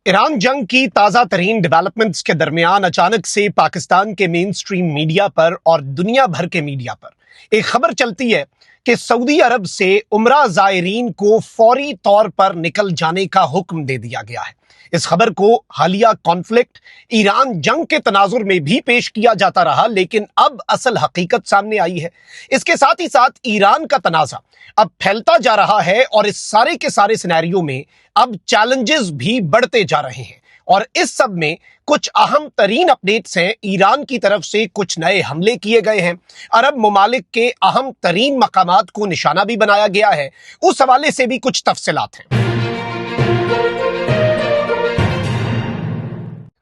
Iran जंग की ताजा तरीन डेवलपमेंट्स के दरमियान अचानक से पाकिस्तान के मेन स्ट्रीम मीडिया पर और दुनिया भर के मीडिया पर एक खबर चलती है कि सऊदी अरब से उम्रा जायरीन को फौरी तौर पर निकल जाने का हुक्म दे दिया गया है। इस खबर को हालिया कॉन्फ्लिक्ट ईरान जंग के तनाजुर में भी पेश किया जाता रहा, लेकिन अब असल हकीकत सामने आई है। इसके साथ ही साथ ईरान का तनाजा अब फैलता जा रहा है और इस सारे के सारे सिनेरियो में अब चैलेंजेस भी बढ़ते जा रहे हैं। और इस सब में कुछ अहम तरीन अपडेट्स हैं। ईरान की तरफ से कुछ नए हमले किए गए हैं, अरब ममालिक के अहम तरीन मकामात को निशाना भी बनाया गया है। उस हवाले से भी कुछ तफसीलात हैं।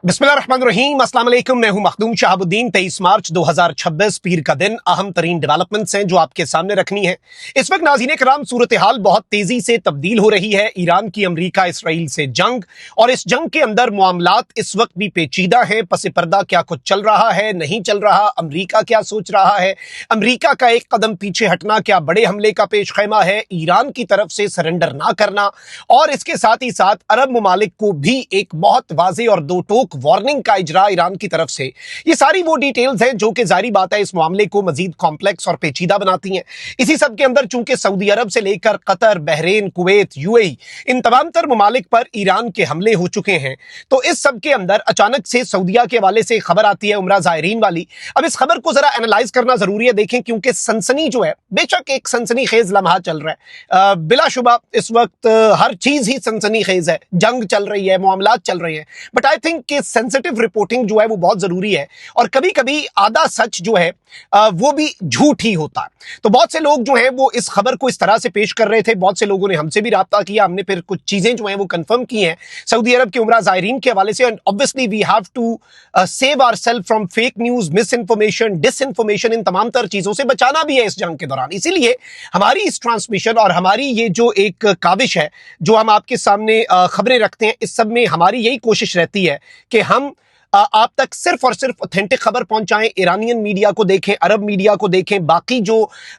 बिस्मिल्लाहिर्रहमानिर्रहीम, अस्सलाम वालेकुम। मैं हूं मखदूम शहाबुद्दीन। 23 मार्च 2026 पीर का दिन। अहम तरीन डेवलपमेंट्स हैं जो आपके सामने रखनी है। इस वक्त नाज़रीन कराम सूरत हाल बहुत तेजी से तब्दील हो रही है। ईरान की अमरीका इसराइल से जंग, और इस जंग के अंदर मामलात इस वक्त भी पेचीदा हैं। पसे पर्दा क्या कुछ चल रहा है, नहीं चल रहा, अमरीका क्या सोच रहा है, अमरीका का एक कदम पीछे हटना क्या बड़े हमले का पेश खैमा है, ईरान की तरफ से सरेंडर ना करना, और इसके साथ ही साथ अरब ममालिक को भी एक बहुत वाज़े और दो टोक वार्निंग का इजरा ईरान की तरफ से। ये सारी वो डिटेल्स हैं जो कि जाहिर बात है इस मामले को मजीद कॉम्प्लेक्स और पेचीदा बनाती हैं। इसी सब के अंदर चूंकि सऊदी अरब से लेकर कतर, बहरीन, कुवैत, यूएई, इन तमाम तर ममालिक पर ईरान के हमले हो चुके हैं, तो इस सब के अंदर अचानक से सऊदिया के हवाले से खबर आती है उम्रा जायरीन वाली। अब इस खबर को जरा एनालाइज करना जरूरी है, देखें, क्योंकि सनसनी जो है, बेशक एक सनसनी खेज लम्हा चल रहा है, बिलाशुबा इस वक्त हर चीज ही सनसनी खेज है, जंग चल रही है, मामलात चल रहे हैं, बट आई थिंक कि सेंसिटिव रिपोर्टिंग जो है वो बहुत जरूरी है। और कभी कभी आधा सच जो है वो भी झूठ ही होता है। तो बहुत से लोग जो हैं वो इस खबर को इस तरह से पेश कर रहे थे। बहुत से लोगों ने हमसे भी राब्ता किया, हमने फिर कुछ चीजें जो हैं वो कंफर्म की हैं सऊदी अरब के उमरा जायरीन के हवाले से। And obviously we have to save ourself from fake news, misinformation, disinformation, इन तमाम तर चीजों से बचाना भी है इस जंग के दौरान। इसीलिए हमारी इस ट्रांसमिशन और हमारी ये जो एक काविश है जो हम आपके सामने खबरें रखते हैं, इस सब में हमारी यही कोशिश रहती है कि हम आप तक सिर्फ और सिर्फ ऑथेंटिक खबर पहुंचाएं। ईरानियन मीडिया को देखें, अरब मीडिया को देखें, बाकी जो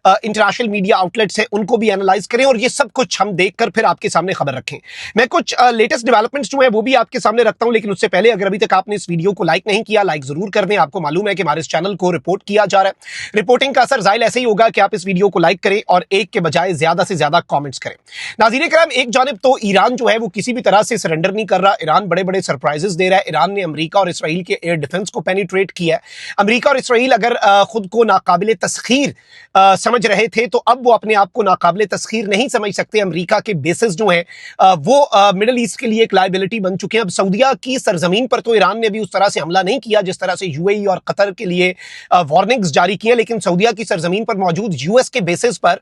इंटरनेशनल मीडिया आउटलेट्स हैं उनको भी एनालाइज करें, और ये सब कुछ हम देखकर फिर आपके सामने खबर रखें। मैं कुछ लेटेस्ट डेवलपमेंट्स जो है वो भी आपके सामने रखता हूं, लेकिन उससे पहले अगर अभी तक आपने इस वीडियो को लाइक नहीं किया, लाइक जरूर कर दें। आपको मालूम है कि हमारे इस चैनल को रिपोर्ट किया जा रहा है। रिपोर्टिंग का असर जाहिर ऐसे ही होगा कि आप इस वीडियो को लाइक करें और एक के बजाय ज्यादा से ज्यादा कॉमेंट्स करें। नाज़रीन कराम, एक जानिब तो ईरान जो है वो किसी भी तरह से सरेंडर नहीं कर रहा। ईरान बड़े बड़े सरप्राइजेस दे रहा है। ईरान ने अमेरिका और इसराइल के एयर डिफेंस को पेनिट्रेट किया है। अमेरिका और इसराइल अगर खुद को नाकाबिले तस्खीर समझ रहे थे, तो अब वो अपने आप को नाकाबिले तस्खीर नहीं समझ सकते। अमेरिका के बेसिस जो हैं वो मिडिल ईस्ट के लिए एक लायबिलिटी बन चुके हैं। अब सऊदिया की सरजमीन पर तो ईरान ने भी उस तरह से हमला नहीं किया जिस तरह से यूएई और कतर के लिए वार्निंग्स जारी किए, लेकिन सऊदिया की सरजमीन पर मौजूद यूएस के बेसिस पर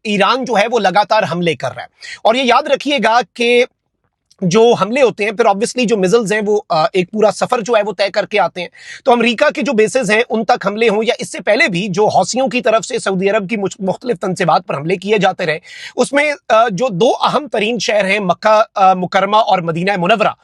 ईरान जो है वो लगातार हमले कर रहा है। और ये याद रखिएगा कि जो हमले होते हैं फिर ऑब्वियसली जो मिसाइल्स हैं वो एक पूरा सफर जो है वो तय करके आते हैं। तो अमेरिका के जो बेसेस हैं उन तक हमले हों, या इससे पहले भी जो हौसियों की तरफ से सऊदी अरब की मुख्तलिफ तनसीबात पर हमले किए जाते रहे, उसमें जो दो अहम तरीन शहर हैं मक्का मुकरमा और मदीना मुनव्वरा,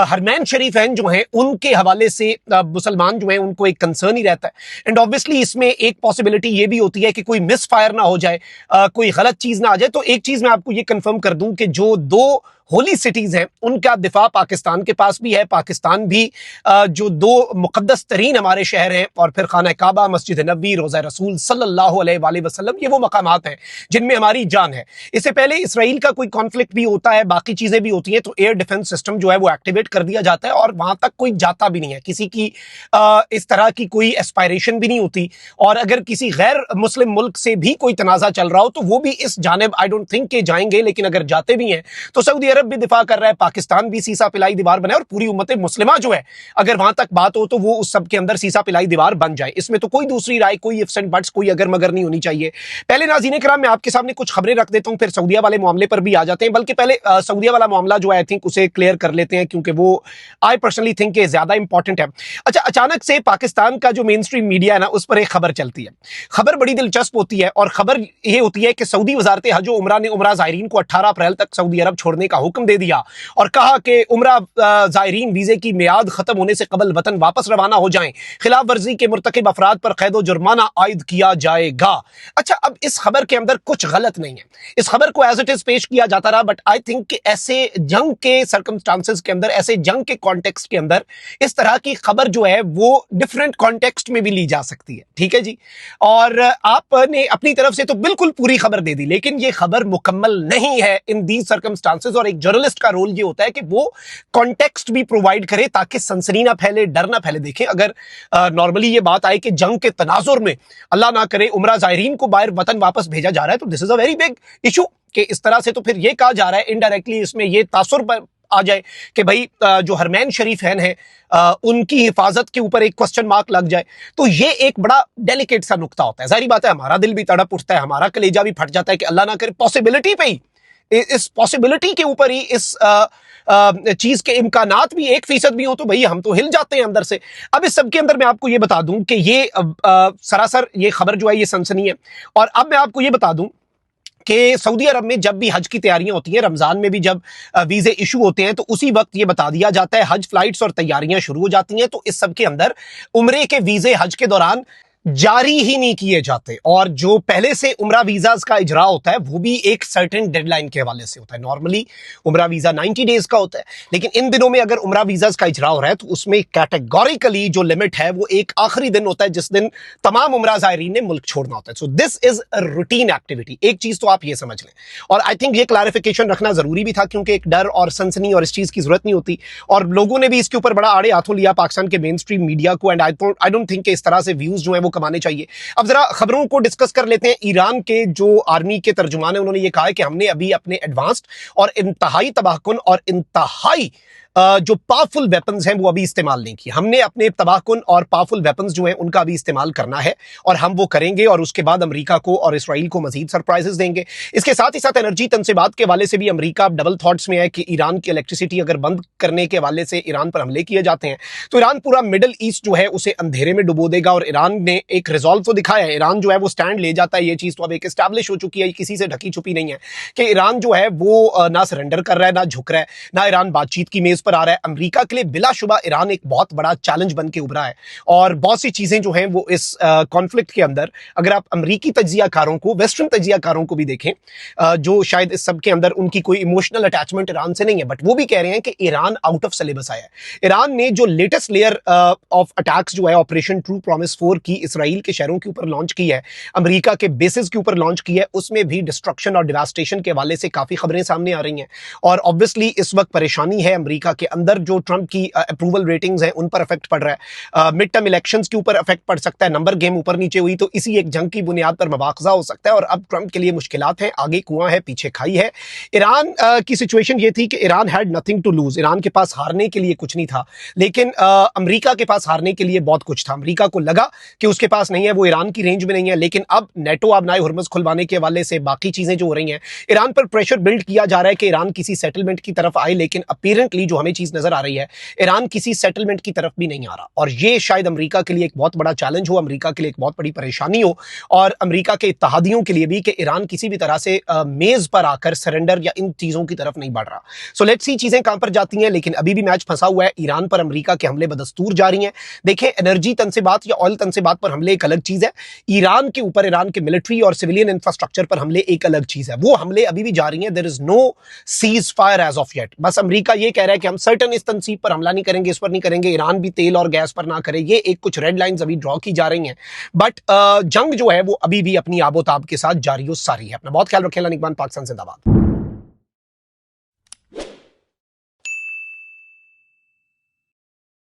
हरमैन शरीफैन जो हैं उनके हवाले से मुसलमान जो हैं उनको एक कंसर्न ही रहता है। एंड ऑब्वियसली इसमें एक पॉसिबिलिटी ये भी होती है कि कोई मिस फायर ना हो जाए, कोई गलत चीज ना आ जाए। तो एक चीज मैं आपको ये कंफर्म कर दूं कि जो दो होली सिटीज हैं उनका दिफा पाकिस्तान के पास भी है। पाकिस्तान भी जो दो मुकद्दस तरीन हमारे शहर हैं, और फिर खाना काबा, मस्जिद नबी, रोज़ा रसूल सल्लल्लाहु अलैहि वसल्लम, ये वो मकामात हैं जिनमें हमारी जान है। इससे पहले इसराइल का कोई कॉन्फ्लिक्ट भी होता है, बाकी चीजें भी होती हैं, तो एयर डिफेंस सिस्टम जो है वो एक्टिवेट कर दिया जाता है और वहां तक कोई जाता भी नहीं है। किसी की इस तरह की कोई एस्पायरेशन भी नहीं होती। और अगर किसी गैर मुस्लिम मुल्क से भी कोई तनाजा चल रहा हो तो वो भी इस जानिब आई डोंट थिंक के जाएंगे, लेकिन अगर जाते भी हैं तो सऊदी अरब भी दिफा कर रहा है, पाकिस्तान भी सीसा पिलाई दीवार बने, और पूरी उम्मत मुस्लिमा जो है अगर वहां तक बात हो तो वो उस सब के अंदर सीसा पिलाई दीवार बन जाए। इसमें तो कोई दूसरी राय, कोई इफ्स एंड बट्स, कोई अगर मगर नहीं होनी चाहिए। पहले नाज़रीन कराम मैं आपके सामने कुछ खबरें रख देता हूं, फिर सऊदिया वाले मामले पर भी आ जाते हैं। बल्कि पहले सऊदिया वाला मामला जो है आई थिंक उसे क्लियर कर लेते हैं, क्योंकि वो आई पर्सनली थिंक ज्यादा इंपॉर्टेंट है। अच्छा, अचानक से पाकिस्तान का जो मेन स्ट्रीम मीडिया है ना, उस पर एक खबर चलती है। खबर बड़ी दिलचस्प होती है, और खबर यह होती है कि सऊदी वजारत हज व उमरा ने उमरा जायरीन को 18 अप्रैल तक सऊदी अरब छोड़ने का हुक्म दे दिया और कहा कि उम्रा ज़ायरीन वीजे की मियाद खत्म होने से कबल वतन वापस रवाना हो जाएं, खिलाफ वर्जी के मुर्तकिब अफराद पर कैद व जुर्माना आयद किया जाएगा। अच्छा, अब इस खबर के अंदर कुछ गलत नहीं है, इस खबर को एज इट इज पेश किया जाता रहा, बट आई थिंक कि ऐसे जंग के सर्कमस्टांसेस के अंदर, ऐसे जंग के कॉन्टेक्स्ट के अंदर इस तरह की खबर जो है वो डिफरेंट कॉन्टेक्स्ट में भी ली जा सकती है। ठीक है जी, और आपने अपनी तरफ से तो बिल्कुल पूरी खबर दे दी, लेकिन ये खबर मुकम्मल नहीं है इन दीज सर्कमस्टांसेस। और एक जर्नलिस्ट का रोल ये होता है कि वो कॉन्टेक्स्ट भी प्रोवाइड करे ताकि सनसनी ना फैले, डर ना फैले। देखें, अगर नॉर्मली ये बात आए कि जंग के तनाजुर में अल्लाह ना करे उम्रा ज़ायरीन को बाहर वतन वापस भेजा जा रहा है, तो this is a very big issue कि इस तरह से तो फिर ये कहा जा रहा है इनडायरेक्टली, इसमें ये तासुर आ जाए कि भाई जो हरमैन शरीफैन है उनकी हिफाजत के ऊपर एक क्वेश्चन मार्क लग जाए, तो ये एक बड़ा डेलिकेट सा नुक्ता होता है। जाहिर बात है हमारा दिल भी तड़प उठता है, हमारा कलेजा भी फट जाता है कि अल्लाह ना करे पॉसिबिलिटी पे ही, इस पॉसिबिलिटी के ऊपर ही, इस चीज के इम्कानात भी 1% भी हो तो भाई हम तो हिल जाते हैं अंदर से। अब इस सब के अंदर मैं आपको ये बता दूं कि ये सरासर ये खबर जो है ये सनसनी है। और अब मैं आपको ये बता दूं कि सऊदी अरब में जब भी हज की तैयारियां होती हैं, रमजान में भी जब वीजे इशू होते हैं, तो उसी वक्त ये बता दिया जाता है हज फ्लाइट्स और तैयारियां शुरू हो जाती हैं। तो इस सब के अंदर उम्रे के वीजे हज के दौरान जारी ही नहीं किए जाते, और जो पहले से उम्रा वीजाज का इजरा होता है वो भी एक सर्टेन डेडलाइन के हवाले से होता है। नॉर्मली उम्रा वीजा 90 डेज का होता है, लेकिन इन दिनों में अगर उम्रा वीजाज का इजरा हो रहा है तो उसमें कैटेगोरिकली जो लिमिट है वो एक आखिरी दिन होता है जिस दिन तमाम उम्रा ज़ायरीन ने मुल्क छोड़ना होता है। So this is a routine activity. एक चीज तो आप ये समझ लें, और आई थिंक ये क्लैरिफिकेशन रखना जरूरी भी था, क्योंकि एक डर और सनसनी और इस चीज की जरूरत नहीं होती, और लोगों ने भी इसके ऊपर बड़ा आड़े हाथों लिया पाकिस्तान के मेन स्ट्रीम मीडिया को, एंड आई डोंट थिंक इस तरह से व्यूज जो है वो कमाने चाहिए। अब जरा खबरों को डिस्कस कर लेते हैं। ईरान के जो आर्मी के तर्जुमान है उन्होंने ये कहा है कि हमने अभी अपने एडवांस्ड और इंतहाई तबाहकुन और इंतहाई जो पावरफुल वेपन्स हैं वो अभी इस्तेमाल नहीं किए। हमने अपने तबाहकुन और पावरफुल वेपन्स जो हैं उनका अभी इस्तेमाल करना है, और हम वो करेंगे, और उसके बाद अमेरिका को और इसराइल को मजीद सरप्राइजेस देंगे। इसके साथ ही साथ एनर्जी तनसीबात के हवाले से भी अमेरिका डबल थॉट्स में है कि ईरान की इलेक्ट्रिसिटी अगर बंद करने के हवाले से ईरान पर हमले किए जाते हैं तो ईरान पूरा मिडल ईस्ट जो है उसे अंधेरे में डुबो देगा। और ईरान ने एक रिजॉल्व तो दिखाया है, ईरान जो है वो स्टैंड ले जाता है, ये चीज तो अब एक एस्टैब्लिश हो चुकी है, किसी से ढकी छुपी नहीं है कि ईरान जो है वो ना सरेंडर कर रहा है, ना झुक रहा है, ना ईरान बातचीत की मेज पर आ रहा है। अमेरिका के लिए बिलाशुबा ईरान एक बहुत बड़ा चैलेंज बन के उभरा है, और बहुत सी चीजें जो हैं वो इस कॉन्फ्लिक्ट के अंदर, अगर आप अमेरिकी तज्जियाकारों को, वेस्टर्न तज्जियाकारों को भी देखें, जो शायद इस सब के अंदर उनकी कोई इमोशनल अटैचमेंट ईरान से नहीं है, बट वो भी कह रहे हैं कि ईरान आउट ऑफ सिलेबस आया है। ईरान ने जो लेटेस्ट लेयर ऑफ अटैक्स जो है ऑपरेशन ट्रू प्रॉमिस 4 की इसराइल के शहरों के ऊपर लॉन्च की है, अमेरिका के बेसिस के ऊपर लॉन्च की है, उसमें भी डिस्ट्रक्शन और डिवास्टेशन के हवाले से काफी खबरें सामने आ रही हैं। और ऑब्वियसली इस वक्त परेशानी है अमेरिका के अंदर, जो ट्रंप की अप्रूवल रेटिंग्स हैं उन पर इफेक्ट पड़ रहा है, मिड टर्म इलेक्शंस के ऊपर इफेक्ट पड़ सकता है, नंबर गेम ऊपर नीचे हुई तो इसी एक जंग की बुनियाद पर मवाखजा हो सकता है, और अब ट्रंप के लिए मुश्किलात हैं, आगे कुआं है पीछे खाई है। ईरान की सिचुएशन ये थी कि Iran had nothing to lose, Iran के पास हारने के लिए कुछ नहीं था, लेकिन अमेरिका के पास हारने के लिए बहुत कुछ था। अमेरिका को लगा कि उसके पास नहीं है, वो ईरान की रेंज में नहीं है, लेकिन अब नेटो आबनाए हुर्मुज़ खुलवाने के हवाले से बाकी चीजें जो हो रही हैं, ईरान पर प्रेशर बिल्ड किया जा रहा है कि ईरान किसी सेटलमेंट की तरफ आए, लेकिन अपीरेंटली जो हमें चीज नजर आ रही है, ईरान किसी सेटलमेंट की तरफ भी नहीं आ रहा, और ये शायद अमेरिका के लिए एक बहुत बड़ा चैलेंज हो, अमेरिका के लिए एक बहुत बड़ी परेशानी हो, और अमेरिका के इत्तेहादियों के लिए भी कि ईरान किसी भी तरह से मेज पर आकर सरेंडर या इन चीजों की तरफ नहीं बढ़ रहा। सो लेट्स सी चीजें कहां पर जाती हैं, लेकिन अभी भी मैच फंसा हुआ है, ईरान पर अमेरिका के हमले बदस्तूर जारी हैं। देखें, एनर्जी तनसीबात या ऑयल तनसीबात पर हमले एक अलग चीज है, ईरान के ऊपर, ईरान के मिलिट्री और सिविलियन इंफ्रास्ट्रक्चर पर हमले एक अलग चीज है, वो हमले अभी भी जारी हैं। There is no cease fire as of yet. बस अमेरिका ये कह रहा है कि हम सर्टन इस तनसीब पर हमला नहीं करेंगे, इस पर नहीं करेंगे, ईरान भी तेल और गैस पर ना करे, ये एक कुछ रेड लाइंस अभी ड्रॉ की जा रही हैं, बट जंग जो है वो अभी भी अपनी आबोताब के साथ जारी और सारी है। अपना बहुत ख्याल रखें। निगमान, पाकिस्तान जिंदाबाद।